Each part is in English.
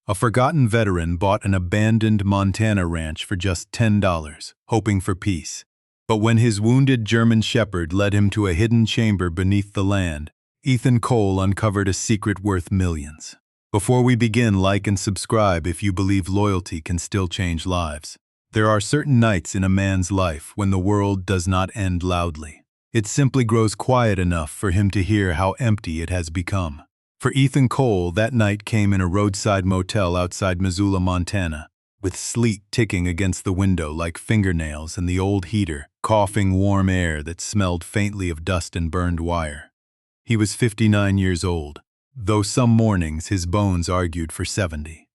A forgotten veteran bought an abandoned Montana ranch for just $10, hoping for peace. But when his wounded German shepherd led him to a hidden chamber beneath the land, Ethan Cole uncovered a secret worth millions. Before we begin, like and subscribe if you believe loyalty can still change lives. There are certain nights in a man's life when the world does not end loudly. It simply grows quiet enough for him to hear how empty it has become. For Ethan Cole, that night came in a roadside motel outside Missoula, Montana, with sleet ticking against the window like fingernails and the old heater coughing warm air that smelled faintly of dust and burned wire. He was 59 years old, though some mornings his bones argued for 70.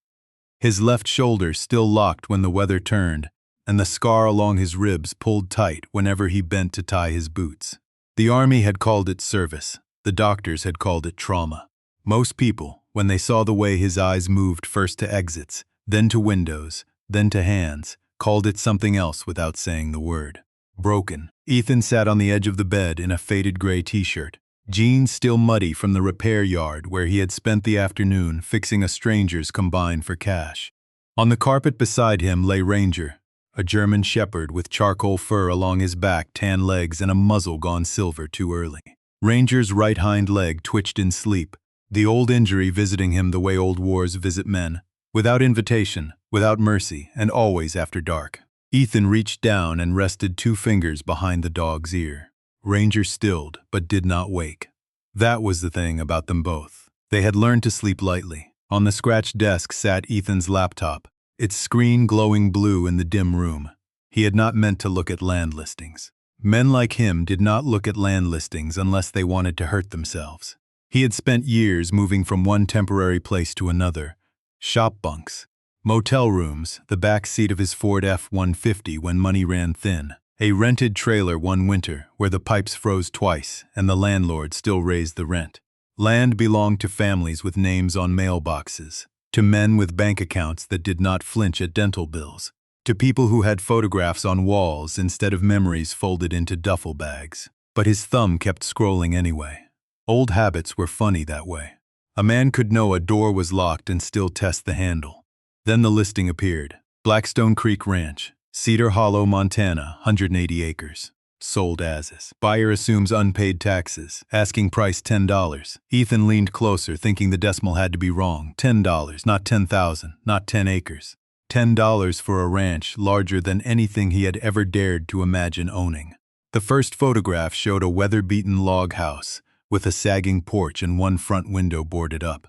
His left shoulder still locked when the weather turned, and the scar along his ribs pulled tight whenever he bent to tie his boots. The Army had called it service. The doctors had called it trauma. Most people, when they saw the way his eyes moved first to exits, then to windows, then to hands, called it something else without saying the word. Broken. Ethan sat on the edge of the bed in a faded gray t-shirt, jeans still muddy from the repair yard where he had spent the afternoon fixing a stranger's combine for cash. On the carpet beside him lay Ranger, a German shepherd with charcoal fur along his back, tan legs, and a muzzle gone silver too early. Ranger's right hind leg twitched in sleep, the old injury visiting him the way old wars visit men, without invitation, without mercy, and always after dark. Ethan reached down and rested 2 fingers behind the dog's ear. Ranger stilled, but did not wake. That was the thing about them both. They had learned to sleep lightly. On the scratched desk sat Ethan's laptop, its screen glowing blue in the dim room. He had not meant to look at land listings. Men like him did not look at land listings unless they wanted to hurt themselves. He had spent years moving from one temporary place to another. Shop bunks, motel rooms, the back seat of his Ford F-150 when money ran thin. A rented trailer one winter where the pipes froze twice and the landlord still raised the rent. Land belonged to families with names on mailboxes, to men with bank accounts that did not flinch at dental bills, to people who had photographs on walls instead of memories folded into duffel bags. But his thumb kept scrolling anyway. Old habits were funny that way. A man could know a door was locked and still test the handle. Then the listing appeared. Blackstone Creek Ranch, Cedar Hollow, Montana, 180 acres. Sold as is. Buyer assumes unpaid taxes. Asking price $10. Ethan leaned closer, thinking the decimal had to be wrong. $10, not 10,000, not 10 acres. $10 for a ranch larger than anything he had ever dared to imagine owning. The first photograph showed a weather-beaten log house, with a sagging porch and one front window boarded up.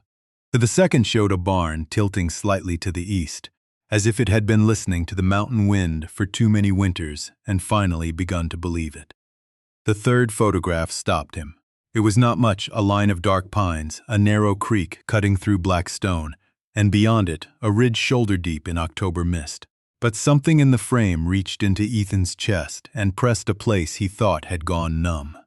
The second showed a barn tilting slightly to the east, as if it had been listening to the mountain wind for too many winters and finally begun to believe it. The third photograph stopped him. It was not much, a line of dark pines, a narrow creek cutting through black stone, and beyond it, a ridge shoulder-deep in October mist. But something in the frame reached into Ethan's chest and pressed a place he thought had gone numb.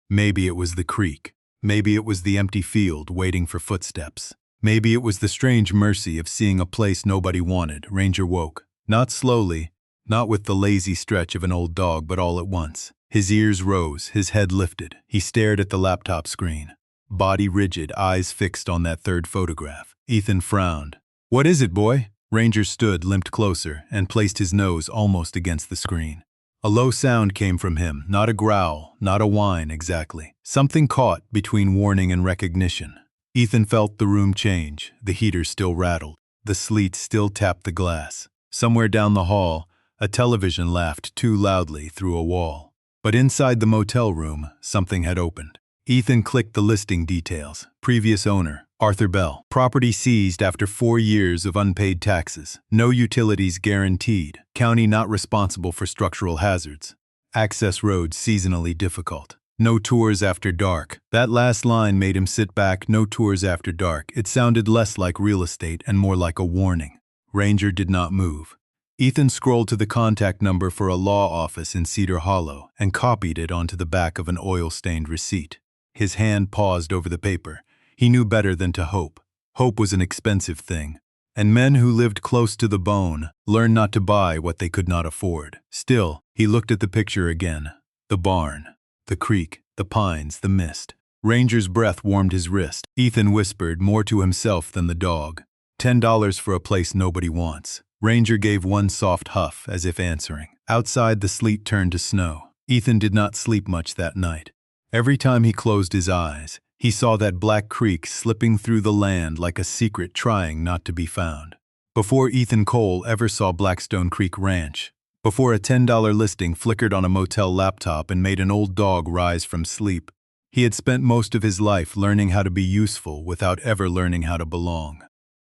Maybe it was the creek. Maybe it was the empty field waiting for footsteps. Maybe it was the strange mercy of seeing a place nobody wanted. Ranger woke. Not slowly, not with the lazy stretch of an old dog, but all at once. His ears rose, his head lifted. He stared at the laptop screen. Body rigid, eyes fixed on that third photograph. Ethan frowned. "What is it, boy?" Ranger stood, limped closer, and placed his nose almost against the screen. A low sound came from him, not a growl, not a whine exactly. Something caught between warning and recognition. Ethan felt the room change. The heater still rattled. The sleet still tapped the glass. Somewhere down the hall, a television laughed too loudly through a wall. But inside the motel room, something had opened. Ethan clicked the listing details. Previous owner, Arthur Bell. Property seized after 4 years of unpaid taxes. No utilities guaranteed. County not responsible for structural hazards. Access roads seasonally difficult. No tours after dark. That last line made him sit back. No tours after dark. It sounded less like real estate and more like a warning. Ranger did not move. Ethan scrolled to the contact number for a law office in Cedar Hollow and copied it onto the back of an oil-stained receipt. His hand paused over the paper. He knew better than to hope. Hope was an expensive thing, and men who lived close to the bone learned not to buy what they could not afford. Still, he looked at the picture again. The barn, the creek, the pines, the mist. Ranger's breath warmed his wrist. Ethan whispered more to himself than the dog. $10 for a place nobody wants. Ranger gave one soft huff as if answering. Outside, the sleet turned to snow. Ethan did not sleep much that night. Every time he closed his eyes, he saw that black creek slipping through the land like a secret trying not to be found. Before Ethan Cole ever saw Blackstone Creek Ranch, before a $10 listing flickered on a motel laptop and made an old dog rise from sleep, he had spent most of his life learning how to be useful without ever learning how to belong.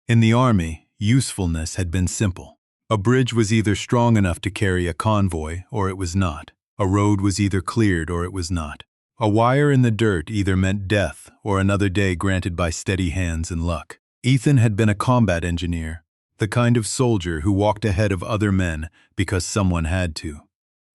In the Army, usefulness had been simple. A bridge was either strong enough to carry a convoy or it was not. A road was either cleared or it was not. A wire in the dirt either meant death or another day granted by steady hands and luck. Ethan had been a combat engineer, the kind of soldier who walked ahead of other men because someone had to.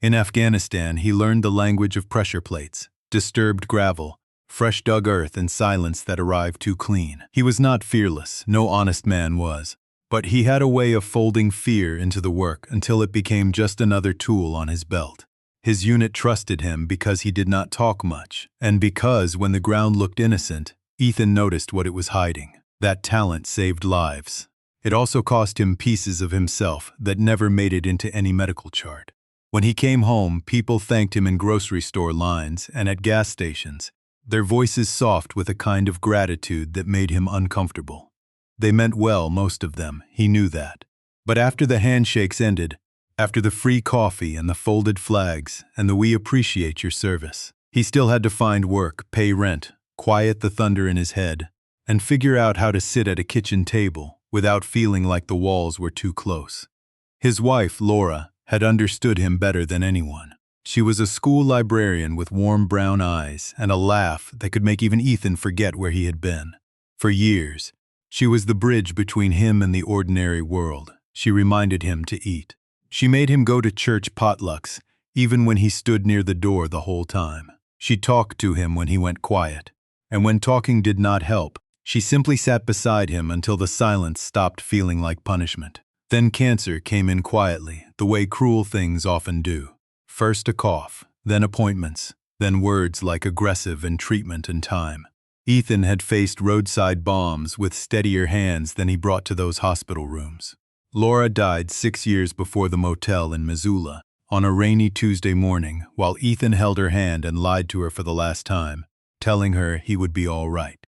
In Afghanistan, he learned the language of pressure plates, disturbed gravel, fresh dug earth and silence that arrived too clean. He was not fearless, no honest man was, but he had a way of folding fear into the work until it became just another tool on his belt. His unit trusted him because he did not talk much, and because when the ground looked innocent, Ethan noticed what it was hiding. That talent saved lives. It also cost him pieces of himself that never made it into any medical chart. When he came home, people thanked him in grocery store lines and at gas stations, their voices soft with a kind of gratitude that made him uncomfortable. They meant well, most of them, he knew that. But after the handshakes ended, after the free coffee and the folded flags and the "we appreciate your service," he still had to find work, pay rent, quiet the thunder in his head, and figure out how to sit at a kitchen table without feeling like the walls were too close. His wife, Laura, had understood him better than anyone. She was a school librarian with warm brown eyes and a laugh that could make even Ethan forget where he had been. For years, she was the bridge between him and the ordinary world. She reminded him to eat. She made him go to church potlucks, even when he stood near the door the whole time. She talked to him when he went quiet, and when talking did not help, she simply sat beside him until the silence stopped feeling like punishment. Then cancer came in quietly, the way cruel things often do. First a cough, then appointments, then words like aggressive and treatment and time. Ethan had faced roadside bombs with steadier hands than he brought to those hospital rooms. Laura died 6 years before the motel in Missoula, on a rainy Tuesday morning, while Ethan held her hand and lied to her for the last time, telling her he would be all right.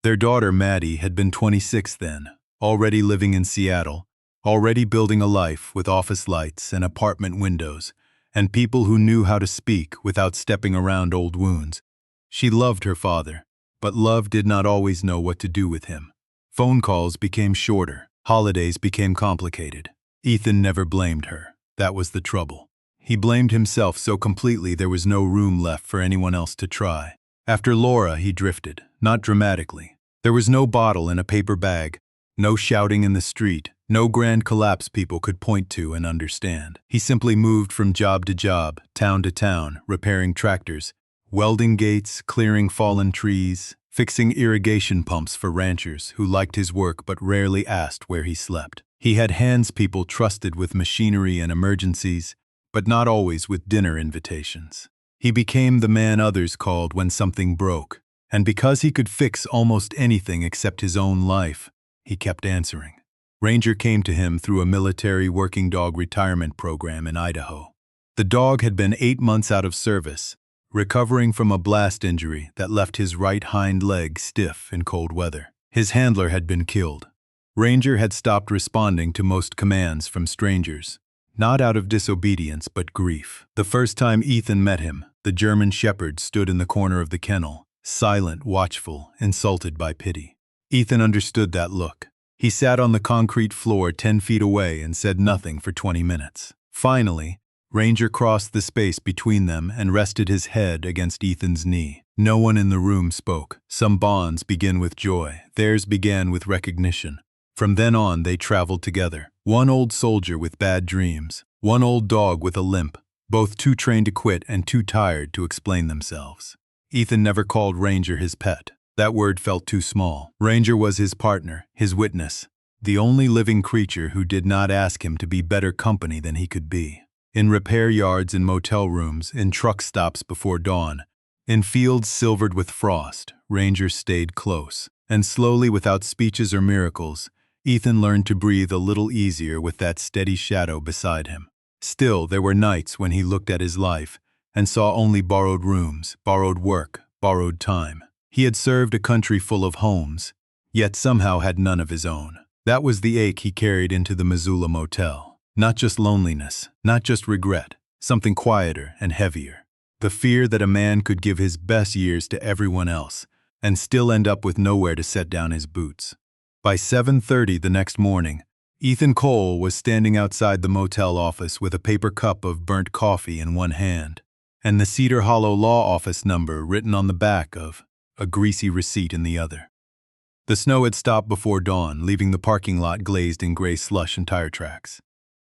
Their daughter, Maddie, had been 26 then, already living in Seattle, already building a life with office lights and apartment windows, and people who knew how to speak without stepping around old wounds. She loved her father, but love did not always know what to do with him. Phone calls became shorter. Holidays became complicated. Ethan never blamed her. That was the trouble. He blamed himself so completely there was no room left for anyone else to try. After Laura, he drifted, not dramatically. There was no bottle in a paper bag, no shouting in the street, no grand collapse people could point to and understand. He simply moved from job to job, town to town, repairing tractors, welding gates, clearing fallen trees, fixing irrigation pumps for ranchers who liked his work but rarely asked where he slept. He had hands people trusted with machinery and emergencies, but not always with dinner invitations. He became the man others called when something broke, and because he could fix almost anything except his own life, he kept answering. Ranger came to him through a military working dog retirement program in Idaho. The dog had been 8 months out of service, recovering from a blast injury that left his right hind leg stiff in cold weather. His handler had been killed. Ranger had stopped responding to most commands from strangers, not out of disobedience but grief. The first time Ethan met him, the German shepherd stood in the corner of the kennel, silent, watchful, insulted by pity. Ethan understood that look. He sat on the concrete floor 10 feet away and said nothing for 20 minutes. Finally, Ranger crossed the space between them and rested his head against Ethan's knee. No one in the room spoke. Some bonds begin with joy. Theirs began with recognition. From then on, they traveled together. One old soldier with bad dreams, one old dog with a limp, both too trained to quit and too tired to explain themselves. Ethan never called Ranger his pet. That word felt too small. Ranger was his partner, his witness, the only living creature who did not ask him to be better company than he could be. In repair yards and motel rooms, in truck stops before dawn, in fields silvered with frost, Ranger stayed close. And slowly, without speeches or miracles, Ethan learned to breathe a little easier with that steady shadow beside him. Still, there were nights when he looked at his life and saw only borrowed rooms, borrowed work, borrowed time. He had served a country full of homes, yet somehow had none of his own. That was the ache he carried into the Missoula motel. Not just loneliness, not just regret, something quieter and heavier. The fear that a man could give his best years to everyone else and still end up with nowhere to set down his boots. By 7:30 the next morning, Ethan Cole was standing outside the motel office with a paper cup of burnt coffee in one hand and the Cedar Hollow law office number written on the back of a greasy receipt in the other. The snow had stopped before dawn, leaving the parking lot glazed in gray slush and tire tracks.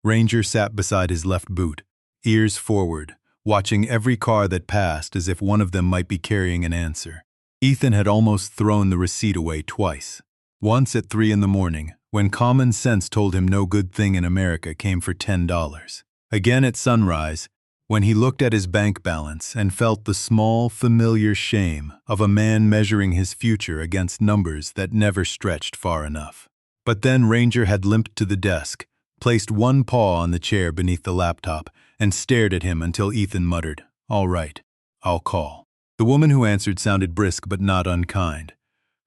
Ranger sat beside his left boot, ears forward, watching every car that passed as if one of them might be carrying an answer. Ethan had almost thrown the receipt away twice. Once at 3 in the morning, when common sense told him no good thing in America came for $10. Again at sunrise, when he looked at his bank balance and felt the small, familiar shame of a man measuring his future against numbers that never stretched far enough. But then Ranger had limped to the desk, placed one paw on the chair beneath the laptop, and stared at him until Ethan muttered, "All right, I'll call." The woman who answered sounded brisk but not unkind.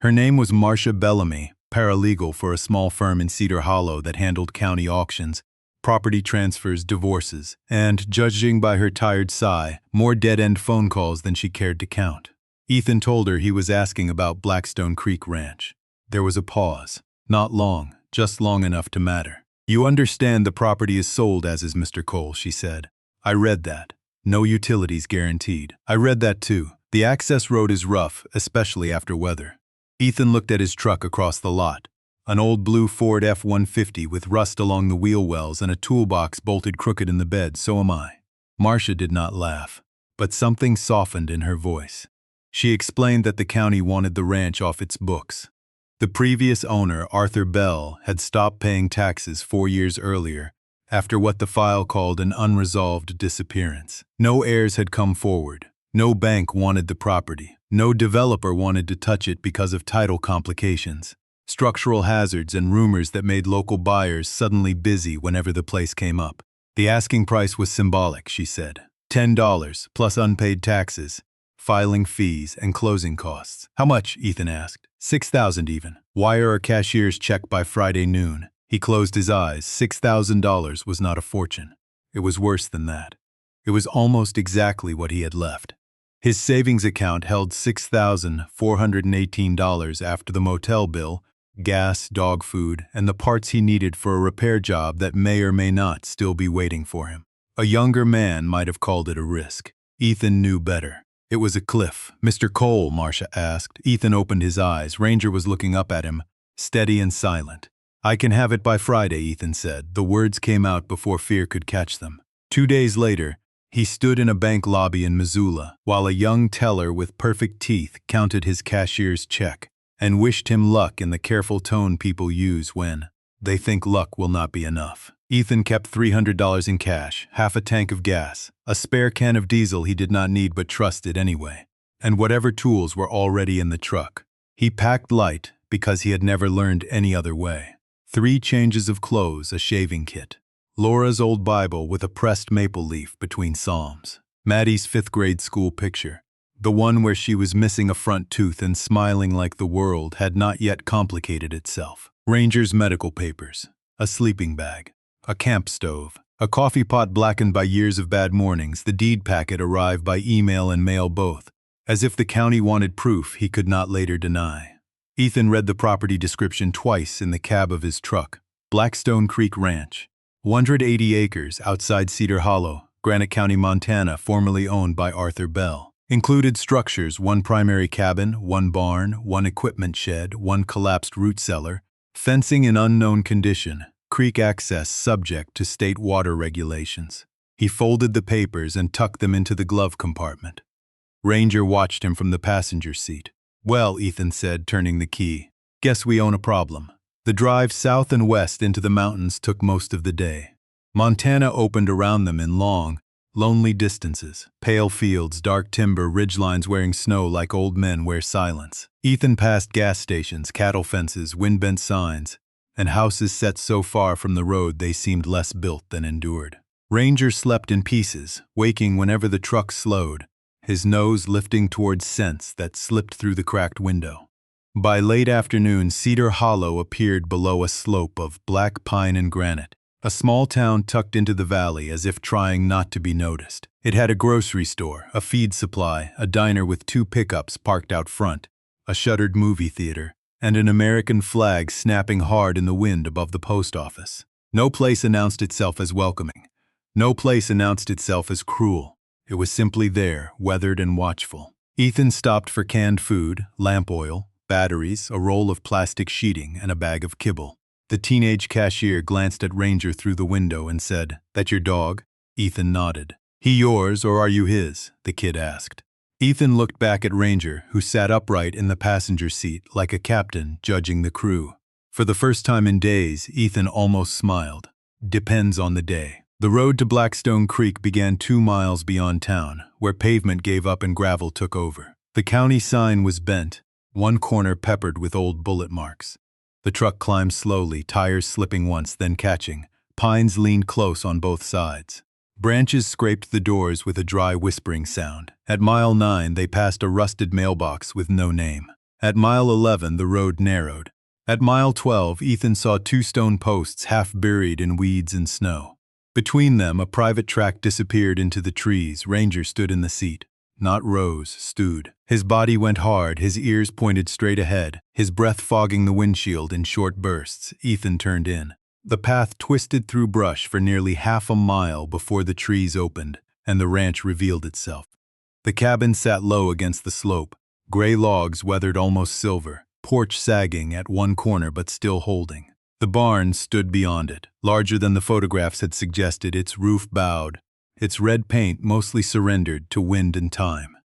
Her name was Marcia Bellamy, paralegal for a small firm in Cedar Hollow that handled county auctions, property transfers, divorces, and, judging by her tired sigh, more dead-end phone calls than she cared to count. Ethan told her he was asking about Blackstone Creek Ranch. There was a pause. Not long, just long enough to matter. "You understand the property is sold as is, Mr. Cole," she said. "I read that. No utilities guaranteed. I read that too. The access road is rough, especially after weather." Ethan looked at his truck across the lot. An old blue Ford F-150 with rust along the wheel wells and a toolbox bolted crooked in the bed. "So am I." Marcia did not laugh, but something softened in her voice. She explained that the county wanted the ranch off its books. The previous owner, Arthur Bell, had stopped paying taxes 4 years earlier, after what the file called an unresolved disappearance. No heirs had come forward. No bank wanted the property. No developer wanted to touch it because of title complications, structural hazards, and rumors that made local buyers suddenly busy whenever the place came up. The asking price was symbolic, she said. $10 plus unpaid taxes, filing fees, and closing costs. "How much?" Ethan asked. $6,000 even. Wire or cashier's check by Friday noon. He closed his eyes. $6,000 was not a fortune. It was worse than that. It was almost exactly what he had left. His savings account held $6,418 after the motel bill, gas, dog food, and the parts he needed for a repair job that may or may not still be waiting for him. A younger man might have called it a risk. Ethan knew better. It was a cliff. "Mr. Cole," Marcia asked. Ethan opened his eyes. Ranger was looking up at him, steady and silent. "I can have it by Friday," Ethan said. The words came out before fear could catch them. 2 days later, he stood in a bank lobby in Missoula, while a young teller with perfect teeth counted his cashier's check and wished him luck in the careful tone people use when they think luck will not be enough. Ethan kept $300 in cash, half a tank of gas, a spare can of diesel he did not need but trusted anyway, and whatever tools were already in the truck. He packed light because he had never learned any other way. 3 changes of clothes, a shaving kit, Laura's old Bible with a pressed maple leaf between Psalms, Maddie's 5th grade school picture, the one where she was missing a front tooth and smiling like the world had not yet complicated itself, Ranger's medical papers, a sleeping bag, a camp stove, a coffee pot blackened by years of bad mornings. The deed packet arrived by email and mail both, as if the county wanted proof he could not later deny. Ethan read the property description twice in the cab of his truck. Blackstone Creek Ranch, 180 acres outside Cedar Hollow, Granite County, Montana, formerly owned by Arthur Bell. Included structures: 1 primary cabin, 1 barn, 1 equipment shed, 1 collapsed root cellar, fencing in unknown condition, creek access subject to state water regulations. He folded the papers and tucked them into the glove compartment. Ranger watched him from the passenger seat. "Well," Ethan said, turning the key, "guess we own a problem." The drive south and west into the mountains took most of the day. Montana opened around them in long, lonely distances, pale fields, dark timber, ridgelines wearing snow like old men wear silence. Ethan passed gas stations, cattle fences, wind-bent signs, and houses set so far from the road they seemed less built than endured. Ranger slept in pieces, waking whenever the truck slowed, his nose lifting towards scents that slipped through the cracked window. By late afternoon, Cedar Hollow appeared below a slope of black pine and granite, a small town tucked into the valley as if trying not to be noticed. It had a grocery store, a feed supply, a diner with 2 pickups parked out front, a shuttered movie theater, and an American flag snapping hard in the wind above the post office. No place announced itself as welcoming. No place announced itself as cruel. It was simply there, weathered and watchful. Ethan stopped for canned food, lamp oil, batteries, a roll of plastic sheeting, and a bag of kibble. The teenage cashier glanced at Ranger through the window and said, "That your dog?" Ethan nodded. "He yours, or are you his?" the kid asked. Ethan looked back at Ranger, who sat upright in the passenger seat like a captain judging the crew. For the first time in days, Ethan almost smiled. Depends on the day. The road to Blackstone Creek began 2 miles beyond town, where pavement gave up and gravel took over. The county sign was bent, one corner peppered with old bullet marks. The truck climbed slowly, tires slipping once, then catching. Pines leaned close on both sides. Branches scraped the doors with a dry whispering sound. At mile 9, they passed a rusted mailbox with no name. At mile 11, the road narrowed. At mile 12, Ethan saw 2 stone posts half buried in weeds and snow. Between them, a private track disappeared into the trees. Ranger stood in the seat. Not Rose, stewed. His body went hard, his ears pointed straight ahead, his breath fogging the windshield in short bursts. Ethan turned in. The path twisted through brush for nearly half a mile before the trees opened and the ranch revealed itself. The cabin sat low against the slope, gray logs weathered almost silver, porch sagging at one corner but still holding. The barn stood beyond it, larger than the photographs had suggested, its roof bowed, its red paint mostly surrendered to wind and time.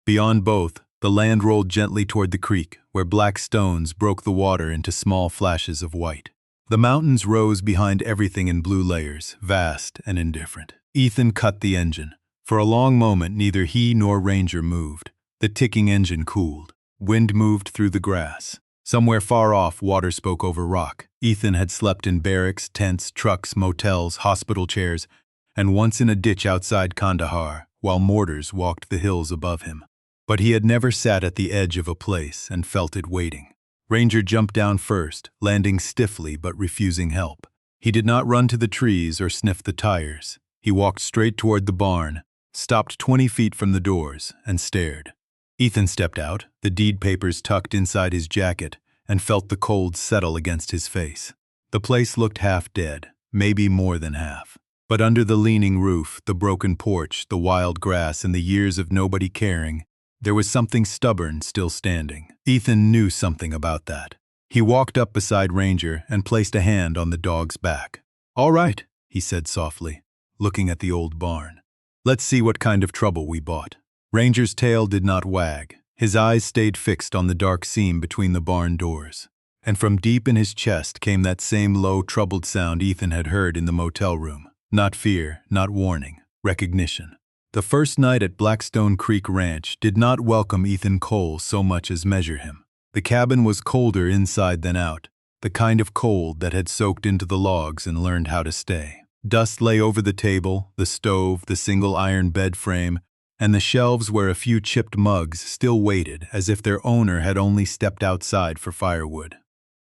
Beyond both, the land rolled gently toward the creek, where black stones broke the water into small flashes of white. The mountains rose behind everything in blue layers, vast and indifferent. Ethan cut the engine. For a long moment, neither he nor Ranger moved. The ticking engine cooled. Wind moved through the grass. Somewhere far off, water spoke over rock. Ethan had slept in barracks, tents, trucks, motels, hospital chairs, and once in a ditch outside Kandahar, while mortars walked the hills above him. But he had never sat at the edge of a place and felt it waiting. Ranger jumped down first, landing stiffly but refusing help. He did not run to the trees or sniff the tires. He walked straight toward the barn, stopped 20 feet from the doors, and stared. Ethan stepped out, the deed papers tucked inside his jacket, and felt the cold settle against his face. The place looked half dead, maybe more than half. But under the leaning roof, the broken porch, the wild grass, and the years of nobody caring, there was something stubborn still standing. Ethan knew something about that. He walked up beside Ranger and placed a hand on the dog's back. "All right," he said softly, looking at the old barn. "Let's see what kind of trouble we bought." Ranger's tail did not wag. His eyes stayed fixed on the dark seam between the barn doors. And from deep in his chest came that same low, troubled sound Ethan had heard in the motel room. Not fear, not warning, recognition. The first night at Blackstone Creek Ranch did not welcome Ethan Cole so much as measure him. The cabin was colder inside than out, the kind of cold that had soaked into the logs and learned how to stay. Dust lay over the table, the stove, the single iron bed frame, and the shelves where a few chipped mugs still waited as if their owner had only stepped outside for firewood.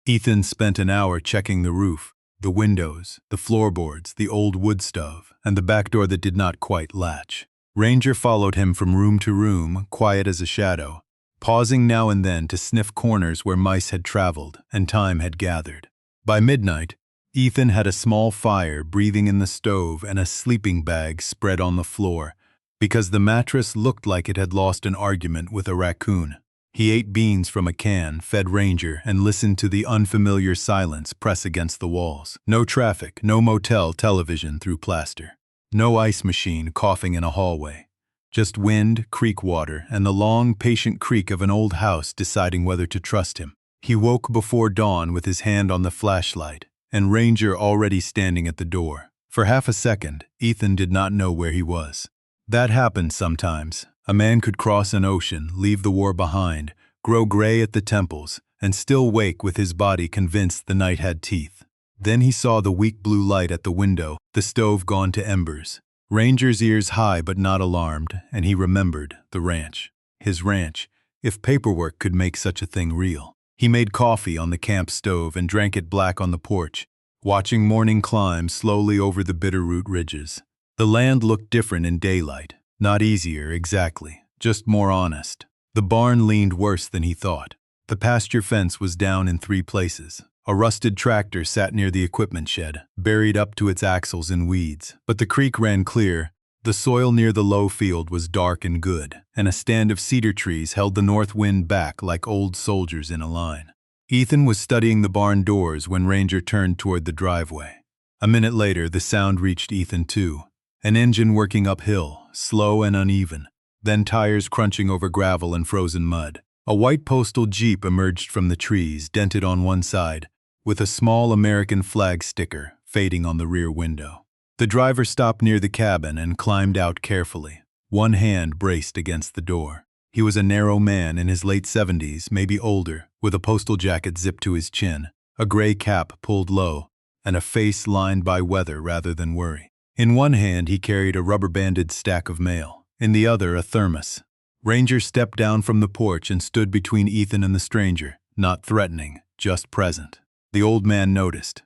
Ethan spent an hour checking the roof, the windows, the floorboards, the old wood stove, and the back door that did not quite latch. Ranger followed him from room to room, quiet as a shadow, pausing now and then to sniff corners where mice had traveled and time had gathered. By midnight, Ethan had a small fire breathing in the stove and a sleeping bag spread on the floor, because the mattress looked like it had lost an argument with a raccoon. He ate beans from a can, fed Ranger, and listened to the unfamiliar silence press against the walls. No traffic, no motel television through plaster. No ice machine coughing in a hallway. Just wind, creek water, and the long, patient creak of an old house deciding whether to trust him. He woke before dawn with his hand on the flashlight, and Ranger already standing at the door. For half a second, Ethan did not know where he was. That happened sometimes. A man could cross an ocean, leave the war behind, grow gray at the temples, and still wake with his body convinced the night had teeth. Then he saw the weak blue light at the window, the stove gone to embers. Ranger's ears high but not alarmed, and he remembered the ranch. His ranch, if paperwork could make such a thing real. He made coffee on the camp stove and drank it black on the porch, watching morning climb slowly over the bitterroot ridges. The land looked different in daylight. Not easier, exactly, just more honest. The barn leaned worse than he thought. The pasture fence was down in 3 places. A rusted tractor sat near the equipment shed, buried up to its axles in weeds. But the creek ran clear. The soil near the low field was dark and good, and a stand of cedar trees held the north wind back like old soldiers in a line. Ethan was studying the barn doors when Ranger turned toward the driveway. A minute later, the sound reached Ethan too. An engine working uphill, slow and uneven, then tires crunching over gravel and frozen mud. A white postal Jeep emerged from the trees, dented on one side, with a small American flag sticker fading on the rear window. The driver stopped near the cabin and climbed out carefully. One hand braced against the door. He was a narrow man in his late 70s, maybe older, with a postal jacket zipped to his chin, a gray cap pulled low, and a face lined by weather rather than worry. In one hand he carried a rubber-banded stack of mail, in the other a thermos. Ranger stepped down from the porch and stood between Ethan and the stranger, not threatening, just present. The old man noticed.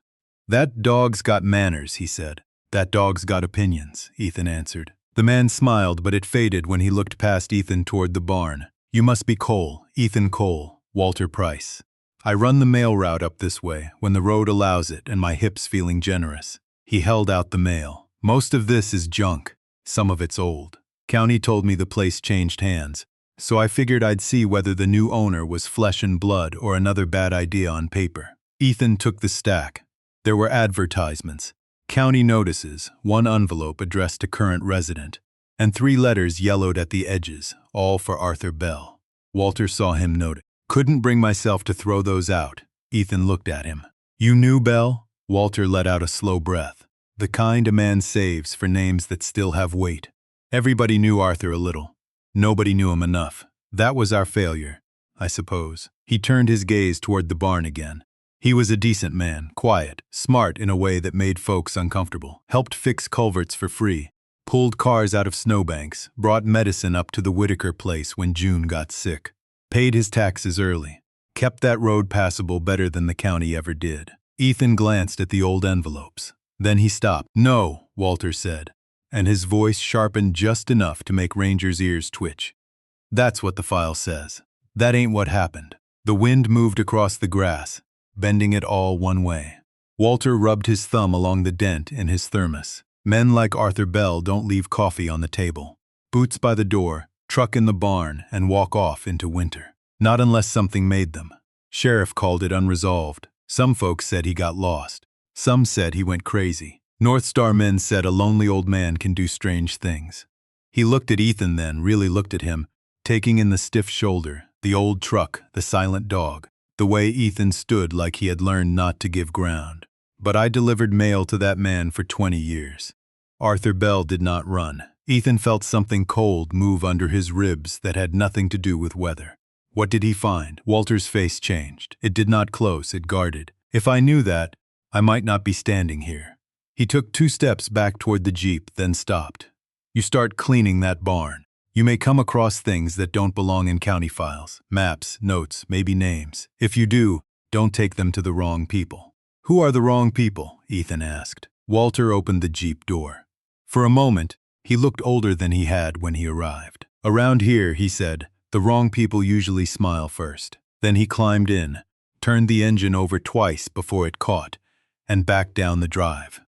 "That dog's got manners," he said. "That dog's got opinions," Ethan answered. The man smiled, but it faded when he looked past Ethan toward the barn. "You must be Cole, Ethan Cole, Walter Price. I run the mail route up this way, when the road allows it and my hip's feeling generous." He held out the mail. "Most of this is junk. Some of it's old. County told me the place changed hands, so I figured I'd see whether the new owner was flesh and blood or another bad idea on paper." Ethan took the stack. There were advertisements, county notices, one envelope addressed to current resident, and 3 letters yellowed at the edges, all for Arthur Bell. Walter saw him note it. "Couldn't bring myself to throw those out." Ethan looked at him. "You knew Bell?" Walter let out a slow breath. The kind a man saves for names that still have weight. "Everybody knew Arthur a little. Nobody knew him enough. That was our failure, I suppose." He turned his gaze toward the barn again. He was a decent man, quiet, smart in a way that made folks uncomfortable, helped fix culverts for free, pulled cars out of snowbanks, brought medicine up to the Whitaker place when June got sick, paid his taxes early, kept that road passable better than the county ever did. Ethan glanced at the old envelopes. Then he stopped. "No," Walter said, and his voice sharpened just enough to make Ranger's ears twitch. "That's what the file says. That ain't what happened." The wind moved across the grass, bending it all one way. Walter rubbed his thumb along the dent in his thermos. "Men like Arthur Bell don't leave coffee on the table. Boots by the door, truck in the barn, and walk off into winter. Not unless something made them. Sheriff called it unresolved. Some folks said he got lost. Some said he went crazy. North Star men said a lonely old man can do strange things." He looked at Ethan then, really looked at him, taking in the stiff shoulder, the old truck, the silent dog, the way Ethan stood like he had learned not to give ground. "But I delivered mail to that man for 20 years. Arthur Bell did not run." Ethan felt something cold move under his ribs that had nothing to do with weather. "What did he find?" Walter's face changed. "It did not close, it guarded. If I knew that, I might not be standing here." He took 2 steps back toward the Jeep, then stopped. "You start cleaning that barn. You may come across things that don't belong in county files. Maps, notes, maybe names. If you do, don't take them to the wrong people." "Who are the wrong people?" Ethan asked. Walter opened the Jeep door. For a moment, he looked older than he had when he arrived. "Around here," he said, "the wrong people usually smile first." Then he climbed in, turned the engine over twice before it caught, and backed down the drive.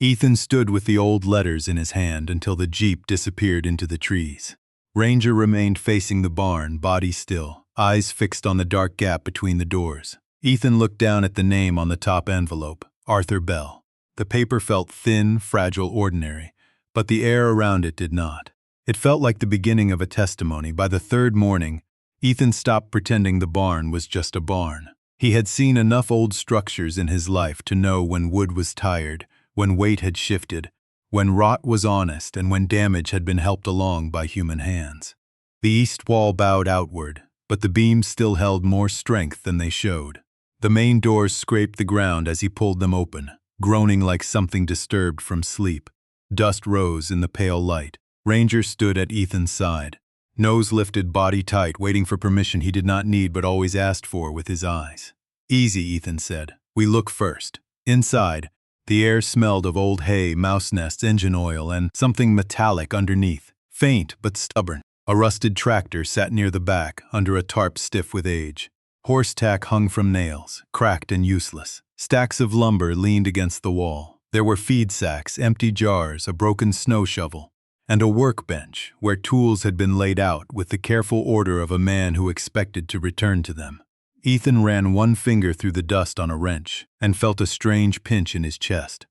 Ethan stood with the old letters in his hand until the Jeep disappeared into the trees. Ranger remained facing the barn, body still, eyes fixed on the dark gap between the doors. Ethan looked down at the name on the top envelope, Arthur Bell. The paper felt thin, fragile, ordinary, but the air around it did not. It felt like the beginning of a testimony. By the 3rd morning, Ethan stopped pretending the barn was just a barn. He had seen enough old structures in his life to know when wood was tired, when weight had shifted, when rot was honest, and when damage had been helped along by human hands. The east wall bowed outward, but the beams still held more strength than they showed. The main doors scraped the ground as he pulled them open, groaning like something disturbed from sleep. Dust rose in the pale light. Ranger stood at Ethan's side, nose lifted, body tight, waiting for permission he did not need but always asked for with his eyes. "Easy," Ethan said. "We look first." Inside, the air smelled of old hay, mouse nests, engine oil, and something metallic underneath, faint but stubborn. A rusted tractor sat near the back, under a tarp stiff with age. Horse tack hung from nails, cracked and useless. Stacks of lumber leaned against the wall. There were feed sacks, empty jars, a broken snow shovel, and a workbench where tools had been laid out with the careful order of a man who expected to return to them. Ethan ran one finger through the dust on a wrench and felt a strange pinch in his chest.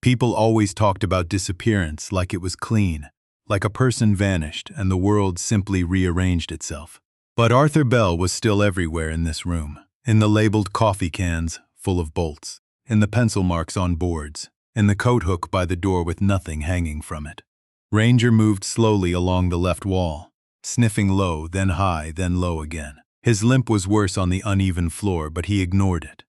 People always talked about disappearance like it was clean, like a person vanished and the world simply rearranged itself. But Arthur Bell was still everywhere in this room, in the labeled coffee cans full of bolts, in the pencil marks on boards, in the coat hook by the door with nothing hanging from it. Ranger moved slowly along the left wall, sniffing low, then high, then low again. His limp was worse on the uneven floor, but he ignored it.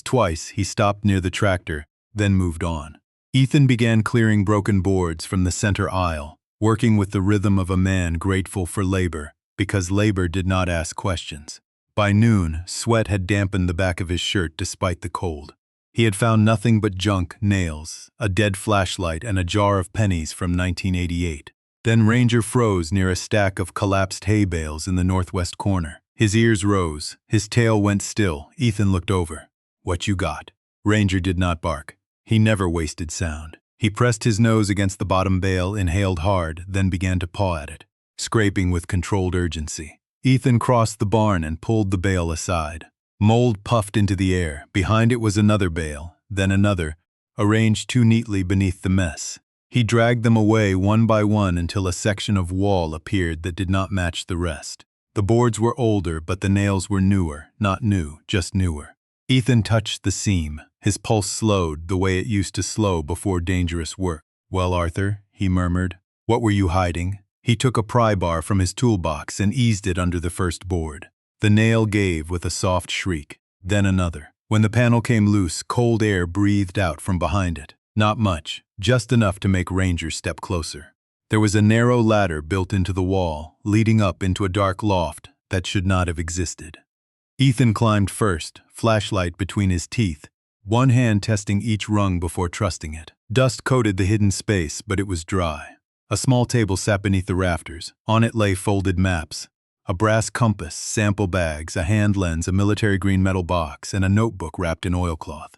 Twice, he stopped near the tractor, then moved on. Ethan began clearing broken boards from the center aisle, working with the rhythm of a man grateful for labor, because labor did not ask questions. By noon, sweat had dampened the back of his shirt despite the cold. He had found nothing but junk, nails, a dead flashlight, and a jar of pennies from 1988. Then Ranger froze near a stack of collapsed hay bales in the northwest corner. His ears rose, his tail went still. Ethan looked over. "What you got?" Ranger did not bark. He never wasted sound. He pressed his nose against the bottom bale, inhaled hard, then began to paw at it, scraping with controlled urgency. Ethan crossed the barn and pulled the bale aside. Mold puffed into the air. Behind it was another bale, then another, arranged too neatly beneath the mess. He dragged them away one by one until a section of wall appeared that did not match the rest. The boards were older, but the nails were newer, not new, just newer. Ethan touched the seam. His pulse slowed the way it used to slow before dangerous work. "Well, Arthur," he murmured, "what were you hiding?" He took a pry bar from his toolbox and eased it under the first board. The nail gave with a soft shriek, then another. When the panel came loose, cold air breathed out from behind it. Not much, just enough to make Ranger step closer. There was a narrow ladder built into the wall, leading up into a dark loft that should not have existed. Ethan climbed first, flashlight between his teeth, one hand testing each rung before trusting it. Dust coated the hidden space, but it was dry. A small table sat beneath the rafters. On it lay folded maps, a brass compass, sample bags, a hand lens, a military green metal box, and a notebook wrapped in oilcloth.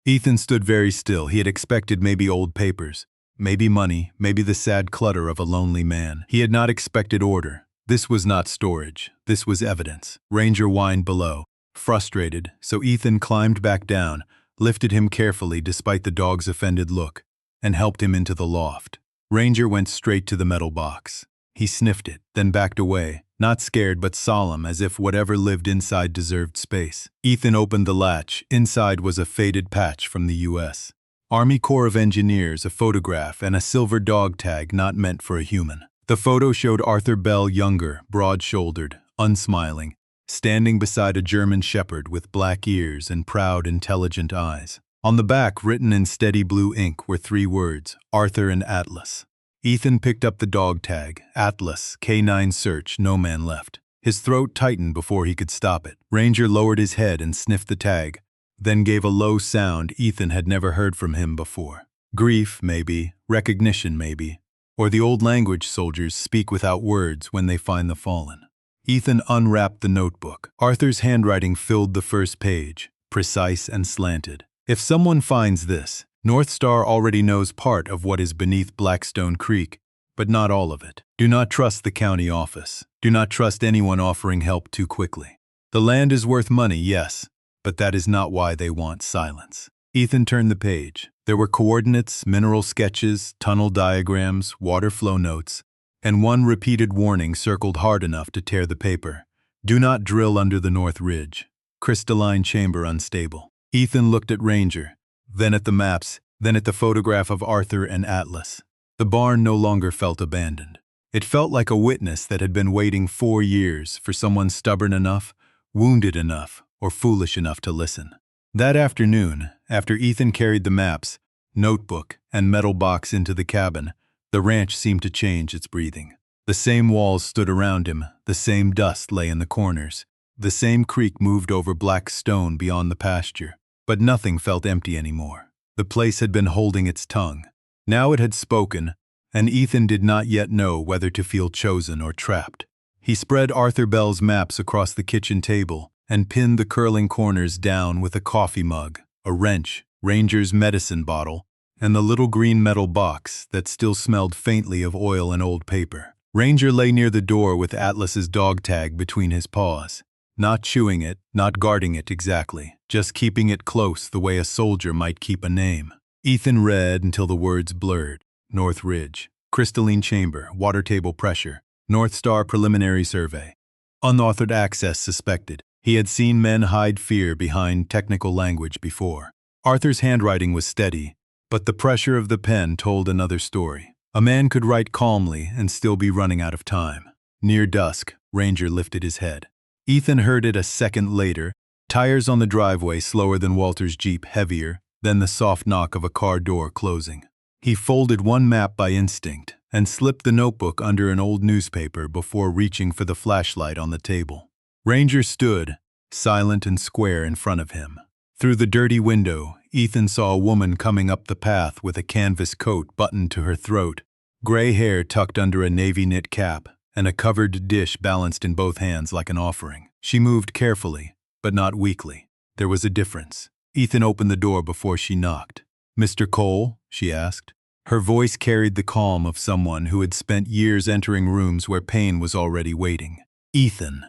Ethan stood very still. He had expected maybe old papers, maybe money, maybe the sad clutter of a lonely man. He had not expected order. This was not storage. This was evidence. Ranger whined below, frustrated, so Ethan climbed back down, lifted him carefully despite the dog's offended look, and helped him into the loft. Ranger went straight to the metal box. He sniffed it, then backed away, not scared but solemn, as if whatever lived inside deserved space. Ethan opened the latch. Inside was a faded patch from the U.S. Army Corps of Engineers, a photograph, and a silver dog tag not meant for a human. The photo showed Arthur Bell younger, broad-shouldered, unsmiling, standing beside a German shepherd with black ears and proud, intelligent eyes. On the back, written in steady blue ink, were 3 words, Arthur and Atlas. Ethan picked up the dog tag, Atlas, K9 search, no man left. His throat tightened before he could stop it. Ranger lowered his head and sniffed the tag, then gave a low sound Ethan had never heard from him before. Grief, maybe, recognition, maybe, or the old language soldiers speak without words when they find the fallen. Ethan unwrapped the notebook. Arthur's handwriting filled the first page, precise and slanted. If someone finds this, North Star already knows part of what is beneath Blackstone Creek, but not all of it. Do not trust the county office. Do not trust anyone offering help too quickly. The land is worth money, yes, but that is not why they want silence. Ethan turned the page. There were coordinates, mineral sketches, tunnel diagrams, water flow notes, and one repeated warning circled hard enough to tear the paper. Do not drill under the North Ridge. Crystalline chamber unstable. Ethan looked at Ranger, then at the maps, then at the photograph of Arthur and Atlas. The barn no longer felt abandoned. It felt like a witness that had been waiting 4 years for someone stubborn enough, wounded enough, or foolish enough to listen. That afternoon, after Ethan carried the maps, notebook, and metal box into the cabin, the ranch seemed to change its breathing. The same walls stood around him, the same dust lay in the corners, the same creek moved over black stone beyond the pasture. But nothing felt empty anymore. The place had been holding its tongue. Now it had spoken, and Ethan did not yet know whether to feel chosen or trapped. He spread Arthur Bell's maps across the kitchen table and pinned the curling corners down with a coffee mug, a wrench, Ranger's medicine bottle, and the little green metal box that still smelled faintly of oil and old paper. Ranger lay near the door with Atlas's dog tag between his paws. Not chewing it, not guarding it exactly, just keeping it close the way a soldier might keep a name. Ethan read until the words blurred. North Ridge, crystalline chamber, water table pressure, North Star preliminary survey. Unauthored access suspected. He had seen men hide fear behind technical language before. Arthur's handwriting was steady, but the pressure of the pen told another story. A man could write calmly and still be running out of time. Near dusk, Ranger lifted his head. Ethan heard it a second later, tires on the driveway slower than Walter's Jeep, heavier, then the soft knock of a car door closing. He folded one map by instinct and slipped the notebook under an old newspaper before reaching for the flashlight on the table. Ranger stood, silent and square in front of him. Through the dirty window, Ethan saw a woman coming up the path with a canvas coat buttoned to her throat, gray hair tucked under a navy knit cap, and a covered dish balanced in both hands like an offering. She moved carefully, but not weakly. There was a difference. Ethan opened the door before she knocked. "Mr. Cole?" she asked. Her voice carried the calm of someone who had spent years entering rooms where pain was already waiting. "Ethan."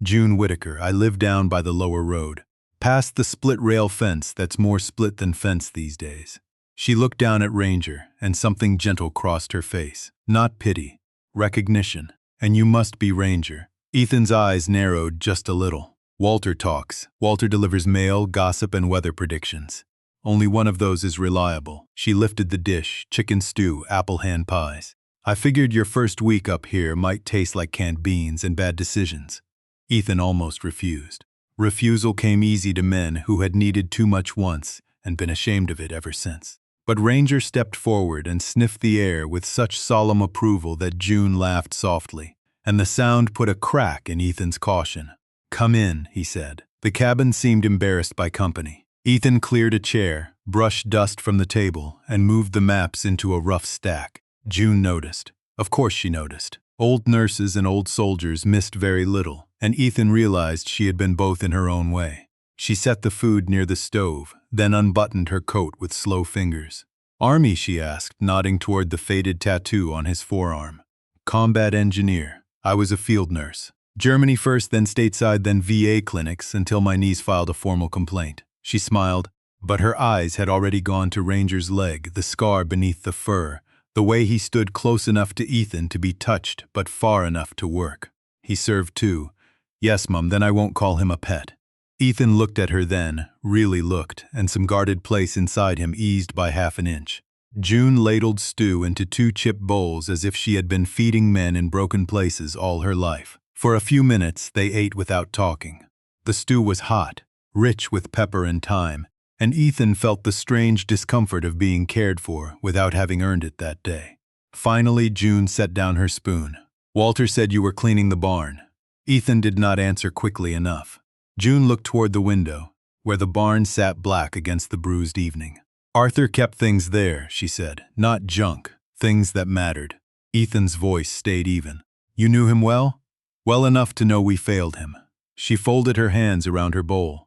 "June Whitaker. I live down by the lower road, past the split-rail fence that's more split than fence these days." She looked down at Ranger, and something gentle crossed her face. Not pity, recognition. "And you must be Ranger." Ethan's eyes narrowed just a little. "Walter talks. Walter delivers mail, gossip, and weather predictions. Only one of those is reliable." She lifted the dish, chicken stew, apple hand pies. "I figured your first week up here might taste like canned beans and bad decisions." Ethan almost refused. Refusal came easy to men who had needed too much once and been ashamed of it ever since. But Ranger stepped forward and sniffed the air with such solemn approval that June laughed softly, and the sound put a crack in Ethan's caution. "Come in," he said. The cabin seemed embarrassed by company. Ethan cleared a chair, brushed dust from the table, and moved the maps into a rough stack. June noticed. Of course she noticed. Old nurses and old soldiers missed very little, and Ethan realized she had been both in her own way. She set the food near the stove, then unbuttoned her coat with slow fingers. "Army?" she asked, nodding toward the faded tattoo on his forearm. "Combat engineer. I was a field nurse. Germany first, then stateside, then VA clinics, until my niece filed a formal complaint." She smiled, but her eyes had already gone to Ranger's leg, the scar beneath the fur, the way he stood close enough to Ethan to be touched but far enough to work. "He served too." "Yes, Mum, then I won't call him a pet." Ethan looked at her then, really looked, and some guarded place inside him eased by half an inch. June ladled stew into 2 chip bowls as if she had been feeding men in broken places all her life. For a few minutes they ate without talking. The stew was hot, rich with pepper and thyme, and Ethan felt the strange discomfort of being cared for without having earned it that day. Finally, June set down her spoon. "Walter said you were cleaning the barn." Ethan did not answer quickly enough. June looked toward the window, where the barn sat black against the bruised evening. "Arthur kept things there," she said, "not junk, things that mattered." Ethan's voice stayed even. "You knew him well?" "Well enough to know we failed him." She folded her hands around her bowl.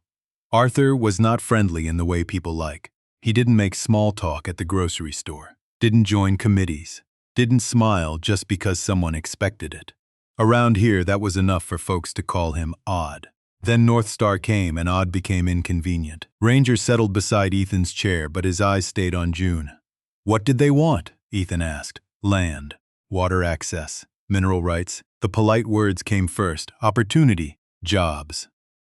"Arthur was not friendly in the way people like. He didn't make small talk at the grocery store, didn't join committees, didn't smile just because someone expected it. Around here, that was enough for folks to call him odd. Then North Star came and odd became inconvenient." Ranger settled beside Ethan's chair, but his eyes stayed on June. "What did they want?" Ethan asked. "Land, water access, mineral rights." The polite words came first. "Opportunity, jobs."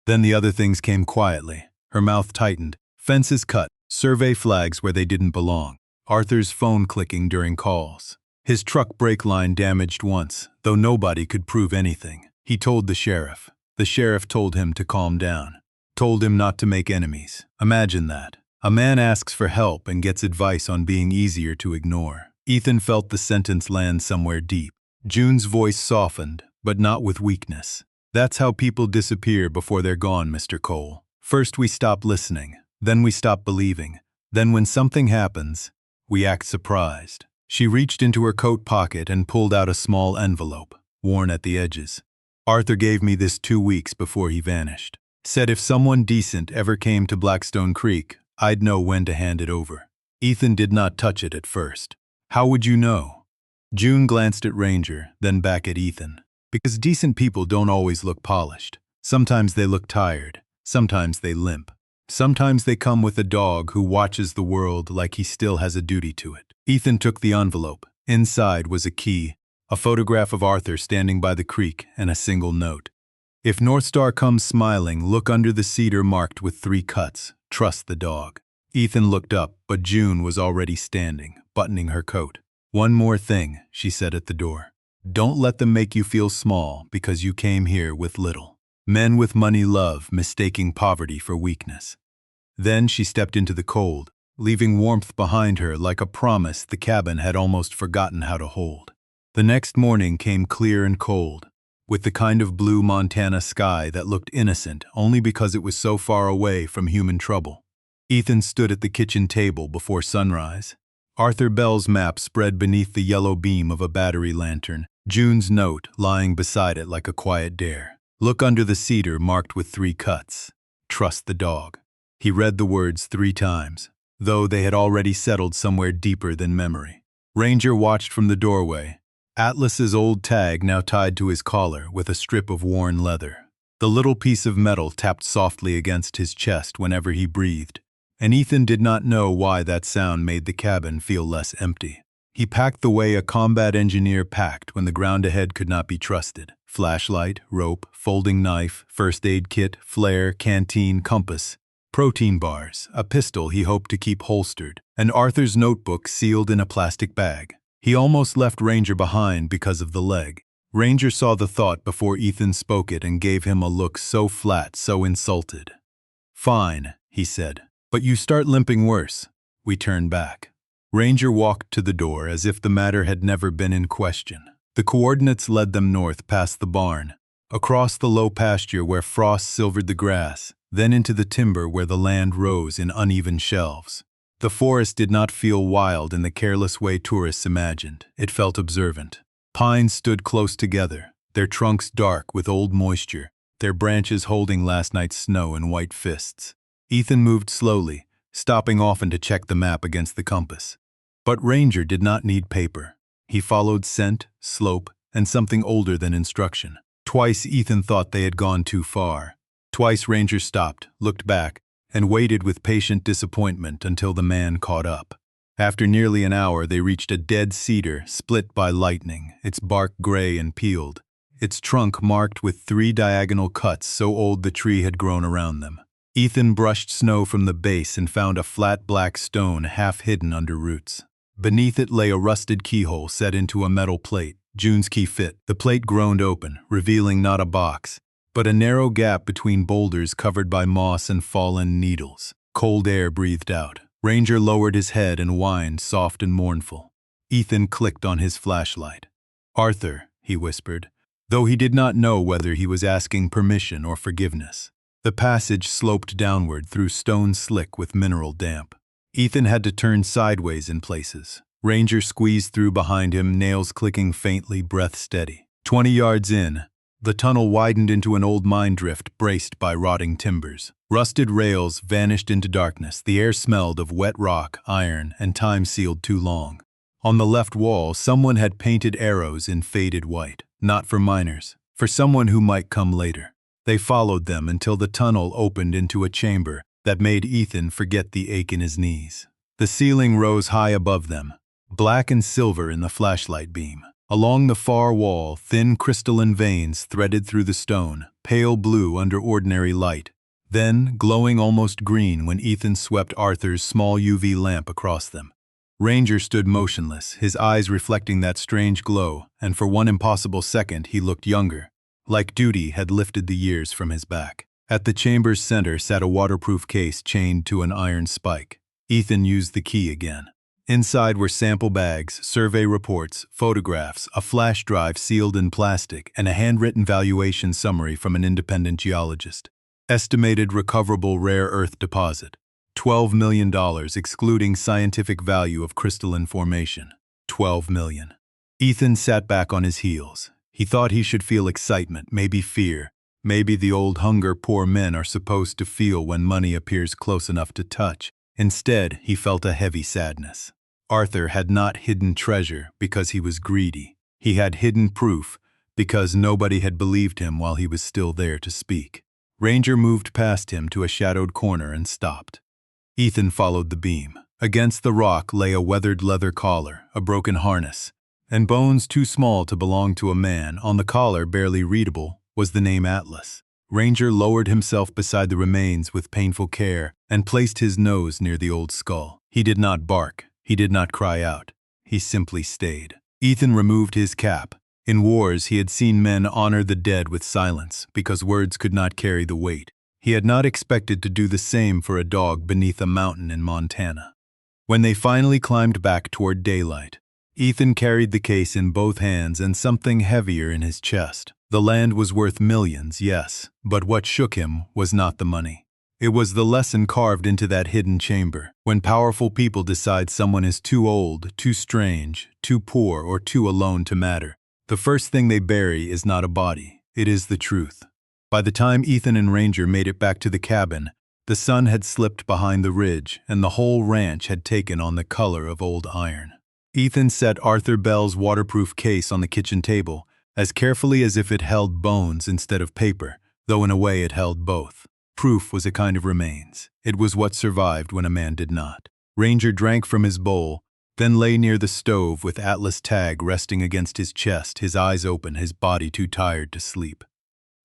Then the other things came quietly. Her mouth tightened. Fences cut, survey flags where they didn't belong, Arthur's phone clicking during calls. His truck brake line damaged once, though nobody could prove anything. He told the sheriff. The sheriff told him to calm down. Told him not to make enemies. Imagine that. A man asks for help and gets advice on being easier to ignore. Ethan felt the sentence land somewhere deep. June's voice softened, but not with weakness. That's how people disappear before they're gone, Mr. Cole. First we stop listening, then we stop believing. Then when something happens, we act surprised. She reached into her coat pocket and pulled out a small envelope, worn at the edges. Arthur gave me this 2 weeks before he vanished. Said if someone decent ever came to Blackstone Creek, I'd know when to hand it over. Ethan did not touch it at first. How would you know? June glanced at Ranger, then back at Ethan. Because decent people don't always look polished. Sometimes they look tired. Sometimes they limp. Sometimes they come with a dog who watches the world like he still has a duty to it. Ethan took the envelope. Inside was a key, a photograph of Arthur standing by the creek, and a single note. If North Star comes smiling, look under the cedar marked with 3 cuts. Trust the dog. Ethan looked up, but June was already standing, buttoning her coat. One more thing, she said at the door. Don't let them make you feel small because you came here with little. Men with money love mistaking poverty for weakness. Then she stepped into the cold, leaving warmth behind her like a promise the cabin had almost forgotten how to hold. The next morning came clear and cold, with the kind of blue Montana sky that looked innocent only because it was so far away from human trouble. Ethan stood at the kitchen table before sunrise. Arthur Bell's map spread beneath the yellow beam of a battery lantern, June's note lying beside it like a quiet dare. Look under the cedar marked with 3 cuts. Trust the dog. He read the words 3 times, though they had already settled somewhere deeper than memory. Ranger watched from the doorway, Atlas's old tag now tied to his collar with a strip of worn leather. The little piece of metal tapped softly against his chest whenever he breathed, and Ethan did not know why that sound made the cabin feel less empty. He packed the way a combat engineer packed when the ground ahead could not be trusted. Flashlight, rope, folding knife, first aid kit, flare, canteen, compass, protein bars, a pistol he hoped to keep holstered, and Arthur's notebook sealed in a plastic bag. He almost left Ranger behind because of the leg. Ranger saw the thought before Ethan spoke it and gave him a look so flat, so insulted. Fine, he said, but you start limping worse. We turned back. Ranger walked to the door as if the matter had never been in question. The coordinates led them north past the barn, across the low pasture where frost silvered the grass, then into the timber where the land rose in uneven shelves. The forest did not feel wild in the careless way tourists imagined. It felt observant. Pines stood close together, their trunks dark with old moisture, their branches holding last night's snow in white fists. Ethan moved slowly, stopping often to check the map against the compass. But Ranger did not need paper. He followed scent, slope, and something older than instruction. Twice Ethan thought they had gone too far. Twice Ranger stopped, looked back, and waited with patient disappointment until the man caught up. After nearly an hour, they reached a dead cedar split by lightning, its bark gray and peeled, its trunk marked with 3 diagonal cuts so old the tree had grown around them. Ethan brushed snow from the base and found a flat black stone half hidden under roots. Beneath it lay a rusted keyhole set into a metal plate. June's key fit. The plate groaned open, revealing not a box, but a narrow gap between boulders covered by moss and fallen needles. Cold air breathed out. Ranger lowered his head and whined, soft and mournful. Ethan clicked on his flashlight. Arthur, he whispered, though he did not know whether he was asking permission or forgiveness. The passage sloped downward through stone slick with mineral damp. Ethan had to turn sideways in places. Ranger squeezed through behind him, nails clicking faintly, breath steady. 20 yards in, the tunnel widened into an old mine drift braced by rotting timbers. Rusted rails vanished into darkness. The air smelled of wet rock, iron, and time sealed too long. On the left wall, someone had painted arrows in faded white. Not for miners, for someone who might come later. They followed them until the tunnel opened into a chamber that made Ethan forget the ache in his knees. The ceiling rose high above them, black and silver in the flashlight beam. Along the far wall, thin crystalline veins threaded through the stone, pale blue under ordinary light, then glowing almost green when Ethan swept Arthur's small UV lamp across them. Ranger stood motionless, his eyes reflecting that strange glow, and for one impossible second he looked younger, like duty had lifted the years from his back. At the chamber's center sat a waterproof case chained to an iron spike. Ethan used the key again. Inside were sample bags, survey reports, photographs, a flash drive sealed in plastic, and a handwritten valuation summary from an independent geologist. Estimated recoverable rare earth deposit. $12 million excluding scientific value of crystalline formation. $12 million. Ethan sat back on his heels. He thought he should feel excitement, maybe fear, maybe the old hunger poor men are supposed to feel when money appears close enough to touch. Instead, he felt a heavy sadness. Arthur had not hidden treasure because he was greedy. He had hidden proof because nobody had believed him while he was still there to speak. Ranger moved past him to a shadowed corner and stopped. Ethan followed the beam. Against the rock lay a weathered leather collar, a broken harness, and bones too small to belong to a man. On the collar, barely readable, was the name Atlas. Ranger lowered himself beside the remains with painful care and placed his nose near the old skull. He did not bark. He did not cry out. He simply stayed. Ethan removed his cap. In wars, he had seen men honor the dead with silence because words could not carry the weight. He had not expected to do the same for a dog beneath a mountain in Montana. When they finally climbed back toward daylight, Ethan carried the case in both hands and something heavier in his chest. The land was worth millions, yes, but what shook him was not the money. It was the lesson carved into that hidden chamber. When powerful people decide someone is too old, too strange, too poor, or too alone to matter, the first thing they bury is not a body, it is the truth. By the time Ethan and Ranger made it back to the cabin, the sun had slipped behind the ridge and the whole ranch had taken on the color of old iron. Ethan set Arthur Bell's waterproof case on the kitchen table, as carefully as if it held bones instead of paper, though in a way it held both. Proof was a kind of remains. It was what survived when a man did not. Ranger drank from his bowl, then lay near the stove with Atlas tag resting against his chest, his eyes open, his body too tired to sleep.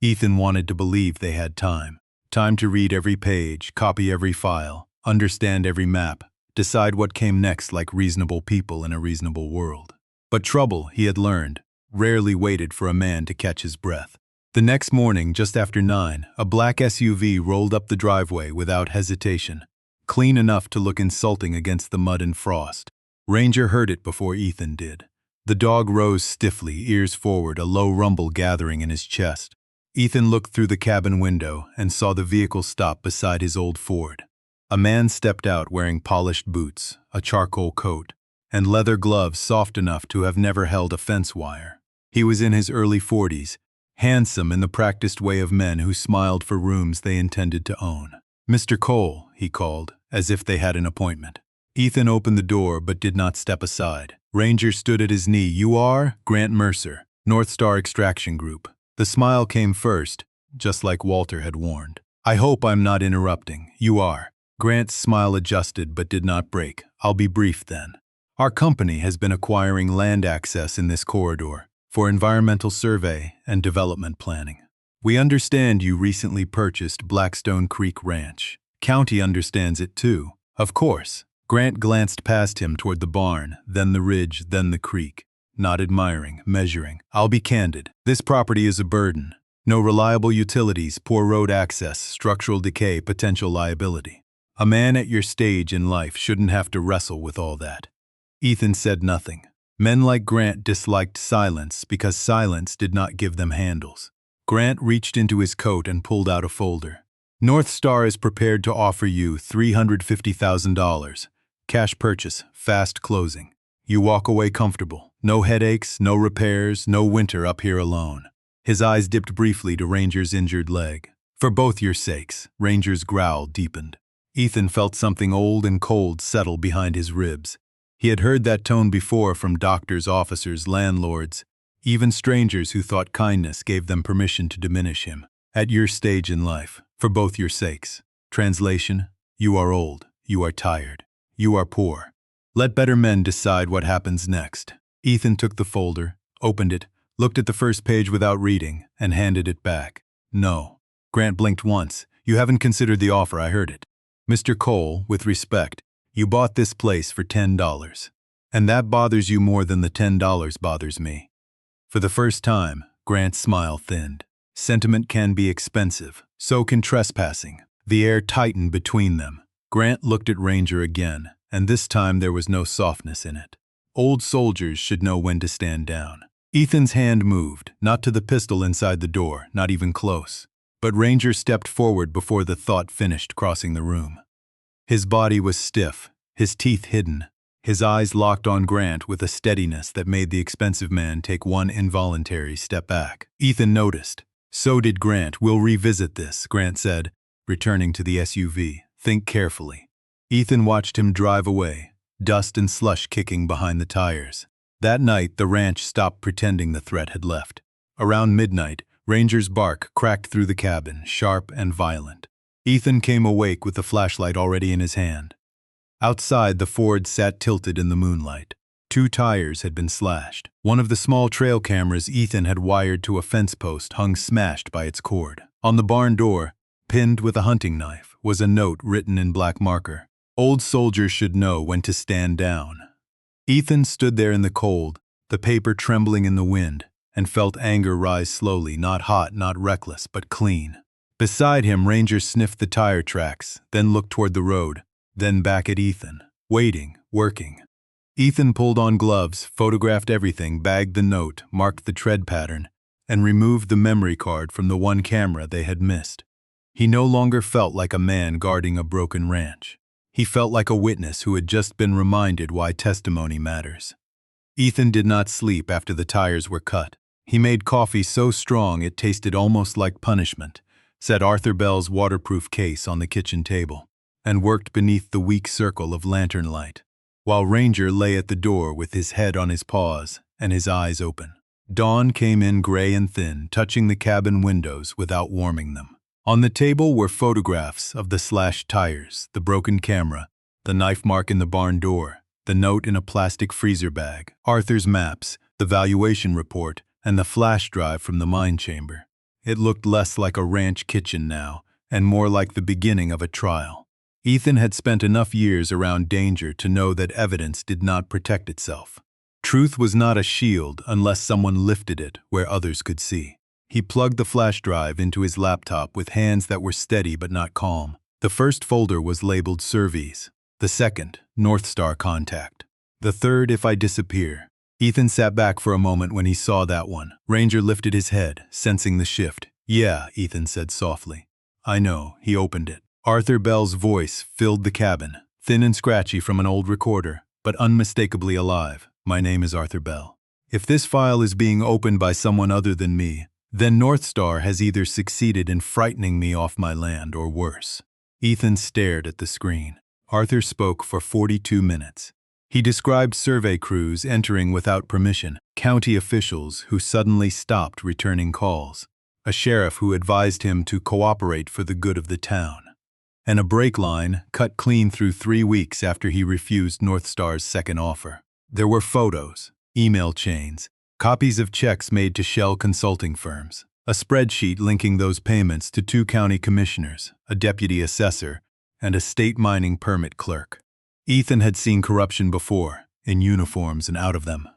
Ethan wanted to believe they had time. Time to read every page, copy every file, understand every map, decide what came next like reasonable people in a reasonable world. But trouble, he had learned, rarely waited for a man to catch his breath. The next morning, just after 9, a black SUV rolled up the driveway without hesitation, clean enough to look insulting against the mud and frost. Ranger heard it before Ethan did. The dog rose stiffly, ears forward, a low rumble gathering in his chest. Ethan looked through the cabin window and saw the vehicle stop beside his old Ford. A man stepped out wearing polished boots, a charcoal coat, and leather gloves soft enough to have never held a fence wire. He was in his early 40s, handsome in the practiced way of men who smiled for rooms they intended to own. "Mr. Cole," he called, as if they had an appointment. Ethan opened the door but did not step aside. Ranger stood at his knee. "You are?" "Grant Mercer, North Star Extraction Group." The smile came first, just like Walter had warned. "I hope I'm not interrupting." "You are." Grant's smile adjusted but did not break. "I'll be brief then. Our company has been acquiring land access in this corridor for environmental survey and development planning. We understand you recently purchased Blackstone Creek Ranch. County understands it too, of course." Grant glanced past him toward the barn, then the ridge, then the creek. Not admiring, measuring. "I'll be candid. This property is a burden. No reliable utilities, poor road access, structural decay, potential liability. A man at your stage in life shouldn't have to wrestle with all that." Ethan said nothing. Men like Grant disliked silence because silence did not give them handles. Grant reached into his coat and pulled out a folder. "North Star is prepared to offer you $350,000. Cash purchase, fast closing. You walk away comfortable. No headaches, no repairs, no winter up here alone." His eyes dipped briefly to Ranger's injured leg. "For both your sakes," Ranger's growl deepened. Ethan felt something old and cold settle behind his ribs. He had heard that tone before from doctors, officers, landlords, even strangers who thought kindness gave them permission to diminish him. "At your stage in life, for both your sakes." Translation: you are old, you are tired, you are poor. Let better men decide what happens next. Ethan took the folder, opened it, looked at the first page without reading, and handed it back. "No." Grant blinked once. "You haven't considered the offer, I heard it." "Mr. Cole, with respect, You bought this place for $10. And that bothers you more than the $10 bothers me. For the first time, Grant's smile thinned. Sentiment can be expensive, so can trespassing. The air tightened between them. Grant looked at Ranger again, and this time there was no softness in it. Old soldiers should know when to stand down. Ethan's hand moved, not to the pistol inside the door, not even close. But Ranger stepped forward before the thought finished crossing the room. His body was stiff, his teeth hidden, his eyes locked on Grant with a steadiness that made the expensive man take one involuntary step back. Ethan noticed. So did Grant. We'll revisit this, Grant said, returning to the SUV. Think carefully. Ethan watched him drive away, dust and slush kicking behind the tires. That night, the ranch stopped pretending the threat had left. Around midnight, Ranger's bark cracked through the cabin, sharp and violent. Ethan came awake with the flashlight already in his hand. Outside, the Ford sat tilted in the moonlight. 2 tires had been slashed. One of the small trail cameras Ethan had wired to a fence post hung smashed by its cord. On the barn door, pinned with a hunting knife, was a note written in black marker. Old soldiers should know when to stand down. Ethan stood there in the cold, the paper trembling in the wind, and felt anger rise slowly, not hot, not reckless, but clean. Beside him, Ranger sniffed the tire tracks, then looked toward the road, then back at Ethan, waiting, working. Ethan pulled on gloves, photographed everything, bagged the note, marked the tread pattern, and removed the memory card from the one camera they had missed. He no longer felt like a man guarding a broken ranch. He felt like a witness who had just been reminded why testimony matters. Ethan did not sleep after the tires were cut. He made coffee so strong it tasted almost like punishment, set Arthur Bell's waterproof case on the kitchen table, and worked beneath the weak circle of lantern light, while Ranger lay at the door with his head on his paws and his eyes open. Dawn came in gray and thin, touching the cabin windows without warming them. On the table were photographs of the slashed tires, the broken camera, the knife mark in the barn door, the note in a plastic freezer bag, Arthur's maps, the valuation report, and the flash drive from the mine chamber. It looked less like a ranch kitchen now, and more like the beginning of a trial. Ethan had spent enough years around danger to know that evidence did not protect itself. Truth was not a shield unless someone lifted it where others could see. He plugged the flash drive into his laptop with hands that were steady but not calm. The first folder was labeled Surveys. The second, North Star Contact. The third, If I Disappear. Ethan sat back for a moment when he saw that one. Ranger lifted his head, sensing the shift. Yeah, Ethan said softly. I know. He opened it. Arthur Bell's voice filled the cabin, thin and scratchy from an old recorder, but unmistakably alive. My name is Arthur Bell. If this file is being opened by someone other than me, then North Star has either succeeded in frightening me off my land or worse. Ethan stared at the screen. Arthur spoke for 42 minutes. He described survey crews entering without permission, county officials who suddenly stopped returning calls, a sheriff who advised him to cooperate for the good of the town, and a brake line cut clean through 3 weeks after he refused North Star's second offer. There were photos, email chains, copies of checks made to shell consulting firms, a spreadsheet linking those payments to 2 county commissioners, a deputy assessor, and a state mining permit clerk. Ethan had seen corruption before, in uniforms and out of them.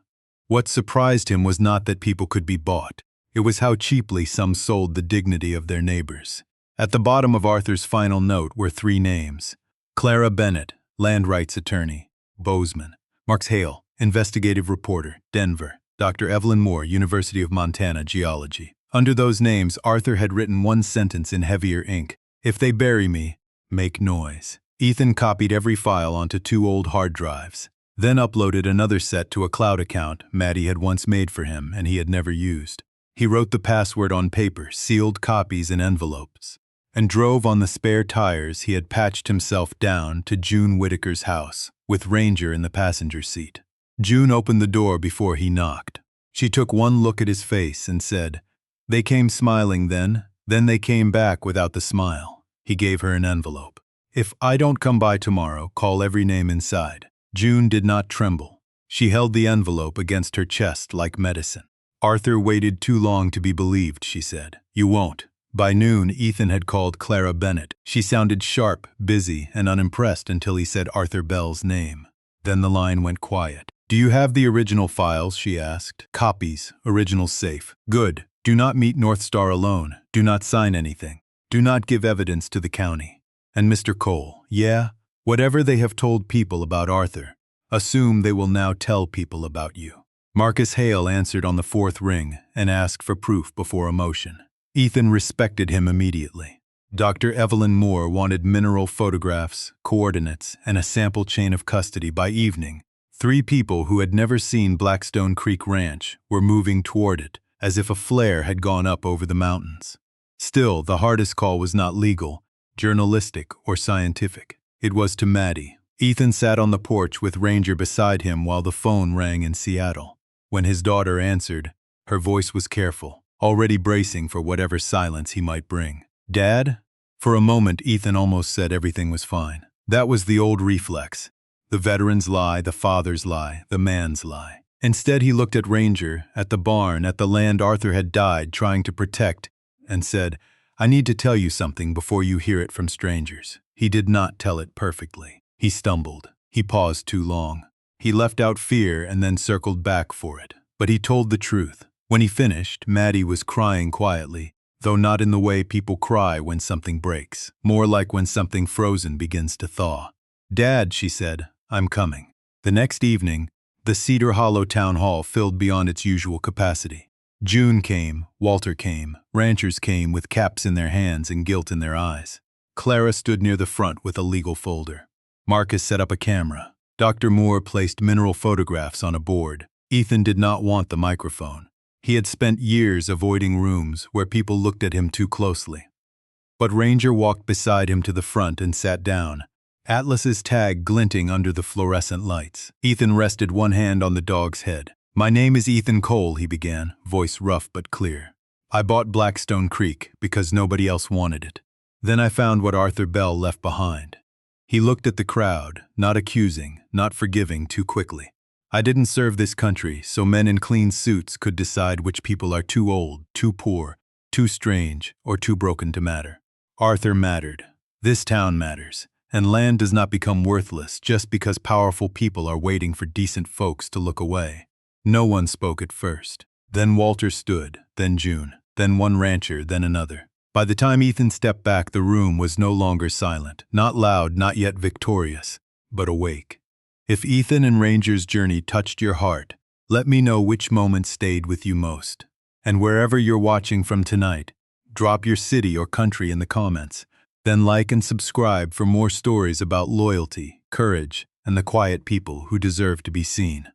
What surprised him was not that people could be bought. It was how cheaply some sold the dignity of their neighbors. At the bottom of Arthur's final note were 3 names. Clara Bennett, land rights attorney, Bozeman. Marks Hale, investigative reporter, Denver. Dr. Evelyn Moore, University of Montana, geology. Under those names, Arthur had written one sentence in heavier ink. If they bury me, make noise. Ethan copied every file onto 2 old hard drives, then uploaded another set to a cloud account Maddie had once made for him and he had never used. He wrote the password on paper, sealed copies in envelopes, and drove on the spare tires he had patched himself down to June Whitaker's house, with Ranger in the passenger seat. June opened the door before he knocked. She took one look at his face and said, "They came smiling then they came back without the smile." He gave her an envelope. "If I don't come by tomorrow, call every name inside." June did not tremble. She held the envelope against her chest like medicine. "Arthur waited too long to be believed," she said. "You won't, By noon, Ethan had called Clara Bennett. She sounded sharp, busy, and unimpressed until he said Arthur Bell's name. Then the line went quiet. "Do you have the original files?" she asked. "Copies. Originals safe." "Good. Do not meet North Star alone. Do not sign anything. Do not give evidence to the county." And Mr. Cole, "Yeah? Whatever they have told people about Arthur, assume they will now tell people about you." Marcus Hale answered on the fourth ring and asked for proof before a motion. Ethan respected him immediately. Dr. Evelyn Moore wanted mineral photographs, coordinates, and a sample chain of custody by evening. 3 people who had never seen Blackstone Creek Ranch were moving toward it, as if a flare had gone up over the mountains. Still, the hardest call was not legal, journalistic, or scientific. It was to Maddie. Ethan sat on the porch with Ranger beside him while the phone rang in Seattle. When his daughter answered, her voice was careful, already bracing for whatever silence he might bring. "Dad?" For a moment, Ethan almost said everything was fine. That was the old reflex. The veteran's lie, the father's lie, the man's lie. Instead, he looked at Ranger, at the barn, at the land Arthur had died trying to protect, and said, "I need to tell you something before you hear it from strangers." He did not tell it perfectly. He stumbled. He paused too long. He left out fear and then circled back for it. But he told the truth. When he finished, Maddie was crying quietly, though not in the way people cry when something breaks, more like when something frozen begins to thaw. "Dad," she said, "I'm coming." The next evening, the Cedar Hollow Town Hall filled beyond its usual capacity. June came, Walter came, ranchers came with caps in their hands and guilt in their eyes. Clara stood near the front with a legal folder. Marcus set up a camera. Dr. Moore placed mineral photographs on a board. Ethan did not want the microphone. He had spent years avoiding rooms where people looked at him too closely. But Ranger walked beside him to the front and sat down, Atlas's tag glinting under the fluorescent lights. Ethan rested one hand on the dog's head. "My name is Ethan Cole," he began, voice rough but clear. "I bought Blackstone Creek because nobody else wanted it. Then I found what Arthur Bell left behind." He looked at the crowd, not accusing, not forgiving too quickly. "I didn't serve this country so men in clean suits could decide which people are too old, too poor, too strange, or too broken to matter. Arthur mattered. This town matters. And land does not become worthless just because powerful people are waiting for decent folks to look away." No one spoke at first. Then Walter stood, then June, then one rancher, then another. By the time Ethan stepped back, the room was no longer silent, not loud, not yet victorious, but awake. If Ethan and Ranger's journey touched your heart, let me know which moment stayed with you most. And wherever you're watching from tonight, drop your city or country in the comments. Then like and subscribe for more stories about loyalty, courage, and the quiet people who deserve to be seen.